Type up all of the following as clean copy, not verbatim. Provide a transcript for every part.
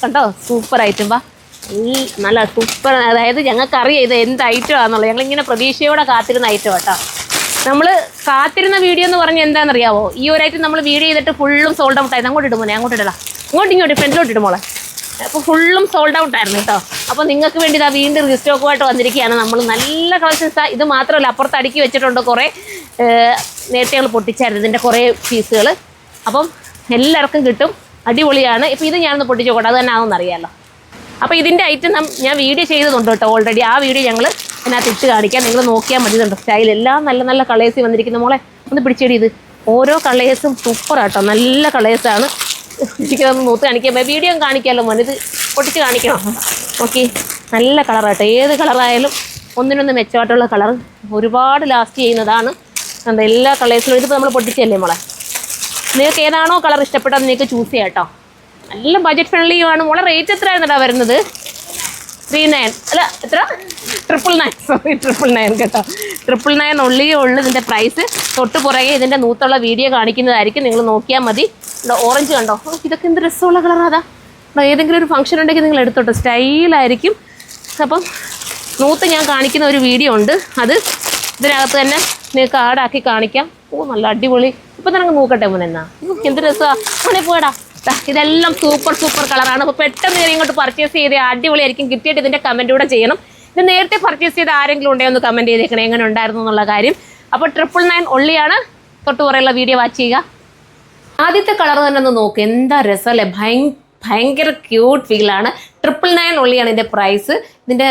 കണ്ടോ super item വാ നല്ല സൂപ്പർ. അതായത് ഞങ്ങൾക്കറിയാം ഇത് എന്ത് ഐറ്റം ആണെന്നുള്ളത്. ഞങ്ങളിങ്ങനെ പ്രതീക്ഷയോടെ കാത്തിരുന്ന ഐറ്റം കേട്ടോ. നമ്മൾ കാത്തിരുന്ന വീഡിയോ എന്ന് പറഞ്ഞാൽ എന്താണെന്നറിയാവോ, ഈ ഒരു ഐറ്റം നമ്മൾ വീഡിയോ ചെയ്തിട്ട് ഫുള്ളും സോൾഡ് ഔട്ട് ആയിരുന്നു. അങ്ങോട്ട് ഇടുമോനെ, അങ്ങോട്ട് ഇടലാം, ഇങ്ങോട്ട് ഫ്രണ്ടിലോട്ട് ഇടുമോളെ. അപ്പോൾ ഫുള്ളും സോൾഡ് ഔട്ട് ആയിരുന്നു കേട്ടോ. അപ്പോൾ നിങ്ങൾക്ക് വേണ്ടി ഇതാ വീണ്ടും റീസ്റ്റോക്കുമായിട്ട് വന്നിരിക്കുകയാണ് നമ്മൾ. നല്ല കളക്ഷൻസ്. ഇത് മാത്രമല്ല, അപ്പുറത്ത് അടുക്കി വെച്ചിട്ടുണ്ട് കുറേ. നേരത്തെ ഞങ്ങൾ പൊട്ടിച്ചായിരുന്നു ഇതിൻ്റെ കുറേ പീസുകൾ. അപ്പം എല്ലാവർക്കും കിട്ടും, അടിപൊളിയാണ്. ഇപ്പോൾ ഇത് ഞാനൊന്ന് പൊട്ടിച്ചോട്ടെ, അത് തന്നെ ആണെന്ന് അറിയാമല്ലോ. അപ്പോൾ ഇതിൻ്റെ ഐറ്റം ഞാൻ വീഡിയോ ചെയ്തതുണ്ട് കേട്ടോ ഓൾറെഡി. ആ വീഡിയോ ഞങ്ങൾ അതിനകത്ത് ഇട്ട് കാണിക്കാം, നിങ്ങൾ നോക്കിയാൽ മതി. ഇതുണ്ട് സ്റ്റൈൽ, എല്ലാം നല്ല നല്ല കളേഴ്സ് വന്നിരിക്കുന്ന. മോളെ ഒന്ന് പിടിച്ചേടി. ഇത് ഓരോ കളേഴ്സും സൂപ്പറാട്ടോ, നല്ല കളേഴ്സാണ്. എനിക്കതൊന്ന് നോത്ത് കാണിക്കാൻ വീഡിയോ കാണിക്കാമല്ലോ മോനെ, ഇത് പൊട്ടിച്ച് കാണിക്കണം. ഓക്കെ, നല്ല കളറാട്ടോ. ഏത് കളറായാലും ഒന്നിനൊന്ന് മെച്ചമായിട്ടുള്ള കളർ, ഒരുപാട് ലാസ്റ്റ് ചെയ്യുന്നതാണ്. എന്താ എല്ലാ കളേഴ്സിലും. ഇതിപ്പോൾ നമ്മൾ പൊട്ടിച്ചല്ലേ മോളെ. നിങ്ങൾക്ക് ഏതാണോ കളർ ഇഷ്ടപ്പെട്ടത് നിങ്ങൾക്ക് ചൂസ് ചെയ്യാം കേട്ടോ. നല്ല ബഡ്ജറ്റ് ഫ്രണ്ട്ലിയുമാണ് മോളെ. റേറ്റ് എത്രയായിരുന്നടാ വരുന്നത്? 39 അല്ല എത്ര 999. സോറി 999 കേട്ടോ. 999 ഉള്ളിയേ ഉള്ളൂ ഇതിൻ്റെ പ്രൈസ്. തൊട്ട് പുറകെ ഇതിൻ്റെ നൂത്തുള്ള വീഡിയോ കാണിക്കുന്നതായിരിക്കും, നിങ്ങൾ നോക്കിയാൽ മതി. ഓറഞ്ച് കണ്ടോ, ഇതൊക്കെ എന്ത് രസമുള്ള കളറാതാ. ഏതെങ്കിലും ഒരു ഫംഗ്ഷൻ ഉണ്ടെങ്കിൽ നിങ്ങൾ എടുത്തോട്ടോ, സ്റ്റൈലായിരിക്കും. അപ്പം നൂത്ത് ഞാൻ കാണിക്കുന്ന ഒരു വീഡിയോ ഉണ്ട്, അത് ഇതിനകത്ത് തന്നെ നിങ്ങൾക്ക് ആഡാക്കി കാണിക്കാം. നല്ല അടിപൊളി. ഇപ്പം തന്നെ നോക്കട്ടെ മോനെ, എന്നാ എന്ത് രസമാണ് മോനെ. പോടാ, ഇതെല്ലാം സൂപ്പർ കളറാണ്. അപ്പോൾ പെട്ടെന്ന് ഞാൻ ഇങ്ങോട്ട് പർച്ചേസ് ചെയ്ത് അടിപൊളിയായിരിക്കും. കിട്ടിയിട്ട് ഇതിൻ്റെ കമൻറ്റ് കൂടെ ചെയ്യണം. ഇത് നേരത്തെ പർച്ചേസ് ചെയ്ത് ആരെങ്കിലും ഉണ്ടെങ്കിൽ ഒന്ന് കമൻറ്റ് ചെയ്തേക്കണേ എങ്ങനെ ഉണ്ടായിരുന്നു എന്നുള്ള കാര്യം. അപ്പോൾ 999 ഉള്ളിയാണ്. തൊട്ട് കുറേയുള്ള വീഡിയോ വാച്ച് ചെയ്യുക. ആദ്യത്തെ കളർ തന്നെ ഒന്ന് നോക്ക്, എന്താ രസമല്ലേ. ഭയങ്കര ക്യൂട്ട് ഫീലാണ്. 999 ഉള്ളിയാണ് ഇതിൻ്റെ പ്രൈസ്. ഇതിൻ്റെ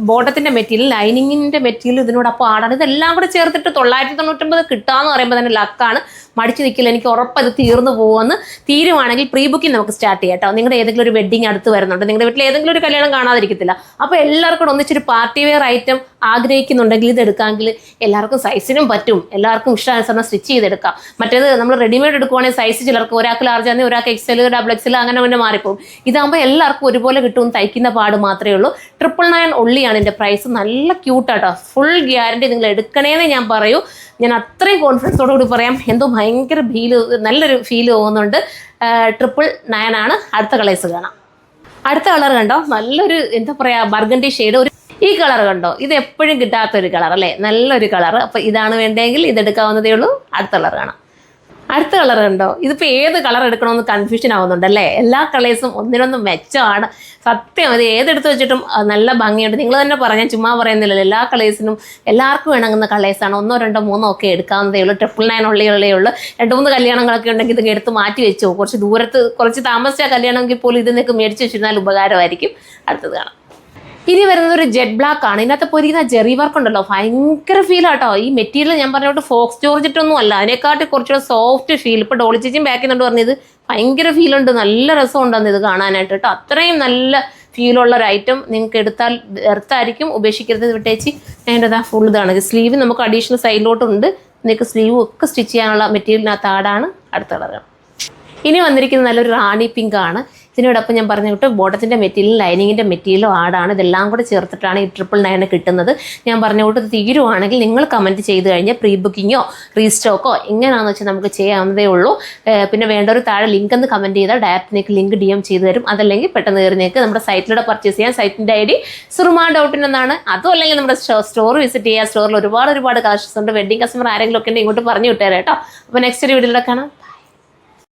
ബോട്ടത്തിൻ്റെ മെറ്റീരിയൽ, ലൈനിങ്ങിൻ്റെ മെറ്റീരിയൽ ഇതിനോടൊപ്പം ആടാണ്. ഇതെല്ലാം കൂടെ ചേർത്തിട്ട് 999 കിട്ടാമെന്ന് പറയുമ്പോൾ തന്നെ ലക്കാണ്. മടിച്ച് നിൽക്കില്ല, എനിക്ക് ഉറപ്പത് തീർന്നു പോകുമെന്ന്. തീരുവാണെങ്കിൽ പ്രീ ബുക്കിംഗ് നമുക്ക് സ്റ്റാർട്ട് ചെയ്യാം കേട്ടോ. നിങ്ങളുടെ ഏതെങ്കിലും ഒരു വെഡിങ് അടുത്ത് വരുന്നുണ്ട്, നിങ്ങളുടെ വീട്ടിൽ ഏതെങ്കിലും ഒരു കല്യാണം കാണാതിരിക്കത്തില്ല. അപ്പോൾ എല്ലാവർക്കും ഒന്നിച്ചൊരു പാർട്ടി വെയർ ഐറ്റം ആഗ്രഹിക്കുന്നുണ്ടെങ്കിൽ ഇത് എടുക്കാമെങ്കിൽ എല്ലാവർക്കും സൈസിനും പറ്റും. എല്ലാവർക്കും ഇഷ്ടാനുസരണം സ്റ്റിച്ച് ചെയ്തെടുക്കാം. മറ്റേത് നമ്മൾ റെഡിമെയ്ഡ് എടുക്കുവാണെങ്കിൽ സൈസ് ചിലർക്ക് ഒരാൾക്ക് ലാർജ് ആണെങ്കിൽ ഒരാൾക്ക് XL, XXL അങ്ങനെ പിന്നെ മാറിപ്പോകും. ഇതാകുമ്പോൾ എല്ലാവർക്കും ഒരുപോലെ കിട്ടും, തയ്ക്കുന്ന പാട് മാത്രമേ ഉള്ളൂ. 999 ഉള്ളിയാണ് എൻ്റെ പ്രൈസ്. നല്ല ക്യൂട്ടാട്ടോ, ഫുൾ ഗ്യാരണ്ടി. നിങ്ങൾ എടുക്കണേന്ന് ഞാൻ പറയൂ. ഞാൻ അത്രയും കോൺഫിഡൻസോടു കൂടി പറയാം. എന്തോ ഭയങ്കര നല്ലൊരു ഫീൽ തോന്നുന്നുണ്ട്. 999 ആണ്. അടുത്ത കളേഴ്സ് കാണാം. അടുത്ത കളർ കണ്ടോ, നല്ലൊരു എന്താ പറയുക, ബർഗണ്ടി ഷെയ്ഡ്. ഈ കളർ കണ്ടോ, ഇത് എപ്പോഴും കിട്ടാത്തൊരു കളർ അല്ലേ, നല്ലൊരു കളർ. അപ്പോൾ ഇതാണ് വേണ്ടെങ്കിൽ ഇതെടുക്കാവുന്നതേ ഉള്ളൂ. അടുത്ത കളർ കാണാം. അടുത്ത കളർ കണ്ടോ, ഇതിപ്പോൾ ഏത് കളർ എടുക്കണമെന്ന് കൺഫ്യൂഷൻ ആവുന്നുണ്ടല്ലേ. എല്ലാ കളേഴ്സും ഒന്നിനൊന്നും മെച്ചമാണ്. സത്യം, അത് ഏതെടുത്ത് വെച്ചിട്ടും നല്ല ഭംഗിയുണ്ട്. നിങ്ങൾ തന്നെ പറഞ്ഞാൽ ചുമ്മാ പറയുന്നില്ലല്ലോ. എല്ലാ കളേഴ്സിനും എല്ലാവർക്കും വേണമെന്ന കളേഴ്സാണ്. 1, 2, 3 ഒക്കെ എടുക്കാവുന്നതേ ഉള്ളൂ. 999 ഉള്ളിയുള്ളേ ഉള്ളൂ. 2-3 കല്യാണങ്ങളൊക്കെ ഉണ്ടെങ്കിൽ ഇത് എടുത്ത് മാറ്റി വെച്ചോ. കുറച്ച് ദൂരത്ത് കുറച്ച് താമസിച്ച കല്യാണമെങ്കിൽ പോലും ഇത് നിങ്ങൾക്ക് മേടിച്ച് വെച്ചിരുന്നാൽ ഉപകാരമായിരിക്കും. അടുത്തത് കാണാം. ഇനി വരുന്നത് ഒരു ജെറ്റ് ബ്ലാക്ക് ആണ്. ഇതിനകത്ത് പോയിരിക്കുന്ന ജെറി വർക്ക് ഉണ്ടല്ലോ, ഭയങ്കര ഫീലാട്ടോ. ഈ മെറ്റീരിയൽ ഞാൻ പറഞ്ഞോട്ട് ഫോക്സ് ജോർജറ്റൊന്നും അല്ല, അതിനെക്കാട്ടി കുറച്ചുകൂടെ സോഫ്റ്റ് ഫീൽ. ഇപ്പോൾ ഡോളി ചേച്ചിയും ബാക്ക് ചെയ്യുന്നുണ്ട് പറഞ്ഞത് ഭയങ്കര ഫീലുണ്ട്, നല്ല രസമുണ്ടെന്ന് ഇത് കാണാനായിട്ട് കേട്ടോ. അത്രയും നല്ല ഫീലുള്ള ഒരു ഐറ്റം. നിങ്ങൾക്ക് എടുത്താൽ എർത്തായിരിക്കും, ഉപേക്ഷിക്കരുത്. വിട്ടേച്ച് അതിൻ്റെ ഫുൾ ഇതാണ്. സ്ലീവ് നമുക്ക് അഡീഷണൽ സൈഡിലോട്ടുണ്ട്. നിങ്ങൾക്ക് സ്ലീവും ഒക്കെ സ്റ്റിച്ച് ചെയ്യാനുള്ള മെറ്റീരിയലിനകത്ത് ആടാണ്. അടുത്ത കളറാണ്. ഇനി വന്നിരിക്കുന്നത് നല്ലൊരു റാണി പിങ്ക് ആണ്. ഇതിനോടൊപ്പം ഞാൻ പറഞ്ഞു വിട്ട് ബോട്ടത്തിൻ്റെ മെറ്റീരിയൽ, ലൈനിങ്ങിൻ്റെ മെറ്റീരിയലും ആടാണ്. ഇതെല്ലാം കൂടെ ചേർത്തിട്ടാണ് ഈ 999 കിട്ടുന്നത്. ഞാൻ പറഞ്ഞു വിട്ട് തീരുവാണെങ്കിൽ നിങ്ങൾ കമൻറ്റ് ചെയ്ത് കഴിഞ്ഞാൽ പ്രീ ബുക്കിങ്ങോ റീസ്റ്റോക്കോ എങ്ങനെയാണെന്ന് വെച്ചാൽ നമുക്ക് ചെയ്യാവുന്നതേ ഉള്ളൂ. പിന്നെ വേണ്ട ഒരു താഴെ ലിങ്ക് എന്ന് കമൻറ്റ് ചെയ്താൽ ഡയറക്റ്റ് നിങ്ങൾക്ക് ലിങ്ക് DM ചെയ്ത് തരും. അതല്ലെങ്കിൽ പെട്ടെന്ന് കയറി നിങ്ങൾക്ക് നമ്മുടെ സൈറ്റിലൂടെ പർച്ചേസ് ചെയ്യാൻ. സൈറ്റിൻ്റെ ID surma.in എന്നാണ്. അതും അല്ലെങ്കിൽ നമ്മുടെ സ്റ്റോർ വിസിറ്റ് ചെയ്യുക. സ്റ്റോറിൽ ഒരുപാട് കളക്ഷൻസ് ഉണ്ട്. വെഡിങ് കസ്റ്റമർ ആരെങ്കിലും ഒക്കെ ഇങ്ങോട്ട് പറഞ്ഞു വിട്ടുതരാം കേട്ടോ. അപ്പോൾ നെക്സ്റ്റ് ഒരു വീഡിയോയിലൂടെ കാണാം.